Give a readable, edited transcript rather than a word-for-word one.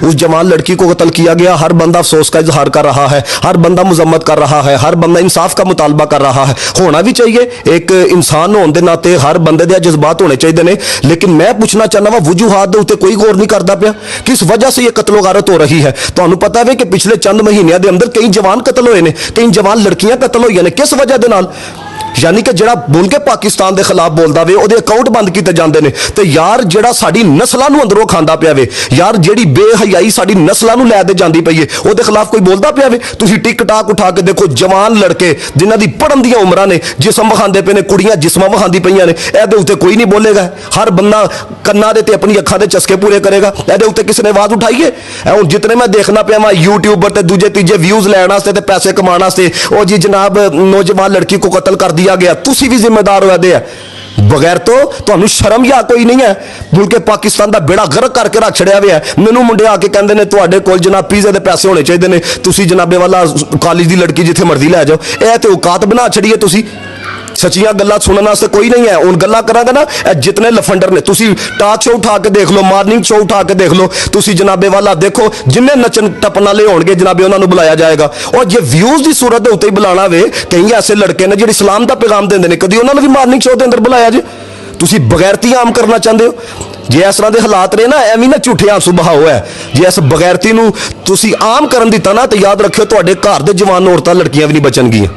उस जवान लड़की को कत्ल किया गया, हर बंदा अफसोस का इजहार कर रहा है, हर बंदा मजम्मत कर रहा है, हर बंदा इंसाफ का मुतालबा कर रहा है। होना भी चाहिए, एक इंसान होने के नाते हर बंदे दे जज्बात होने चाहिए ने। लेकिन मैं पूछना चाहना वा वजूहात के उत्ते कोई गौर नहीं करता पिया, किस वजह से ये कत्लो गारत हो रही है। तो पता है कि पिछले चंद महीनों के अंदर कई जवान कत्ल होए ने, कई जवान लड़कियां कत्ल होई ने, किस वजह के नाल? यानी कि जिहड़ा बोल के पाकिस्तान के खिलाफ बोलता वे उहदे अकाउंट बंद किए जाते हैं। तो यार जिहड़ा साडी नस्लों नूं अंदरों खांदा पिया वे, यार जिहड़ी बेहयाई साडी नस्लों नूं लै दे जांदी पई है, उहदे खिलाफ कोई बोलता पिया वे? तुसीं टिक टाक उठा के देखो, जवान लड़के जिन्हां दी पढ़न दी उमरां ने, जिस्म विखांदे पे ने, कुड़ियां जिस्म विखांदी पईयां ने, इहदे उत्ते कोई नहीं बोलेगा। हर बंदा कन्नां दे ते अपनी अखां दे चस्के पूरे करेगा, इहदे उत्ते किसी ने आवाज़ उठाई है? हुण जितने मैं देखना पिया वा यूट्यूबर ते दूजे तीजे व्यूज़ लैण वास्ते ते पैसे कमाउण वास्ते, ओ जी जनाब नौजवान लड़की को कत्ल कर दिया गया, तुसीं भी जिम्मेदार हो दे बगैर तो तुहानू शर्म या कोई नहीं है? मुल्क पाकिस्तान का बेड़ा गर्क करके रख छड़िया हुआ है। मैनू मुंडे आके कहते हैं तुहाडे कोल जनाब पीजे के पैसे होने चाहिए ने, तुसीं जनाबे वाला कॉलेज की लड़की जिथे मर्जी लै जाओ, यह तो औकात बना छड़ी है। तुसीं सच्चियां गल्लां सुनने वास्ते कोई नहीं है। हुण गल्लां करांगे ना, जितने लफंडर ने, तुसीं टॉक शो उठा के देख लो, मॉर्निंग शो उठा के देख लो, तुसीं जनाबे वाला देखो, जिन्ने नचन टपन वाले होणगे जनाबे उन्होंने बुलाया जाएगा। और जे व्यूज़ की सूरत के उत्ते ही बुलाना वे, कई ऐसे लड़के ने जिहड़े इस्लाम का पैगाम देंदे ने, कदी उन्होंने भी मॉर्निंग शो के अंदर बुलाया जे? तुसीं बगैरती आम करना चाहते हो? जे इस तरह के हालात रहे ना, एवं ना झूठे आंसू बहाओ है। जे इस बगैरती नूं तुसीं आम करन दित्ता ना, तो याद रखियो तुहाडे घर दे जवान औरतां लड़कियां भी नहीं बचणगीਆਂ।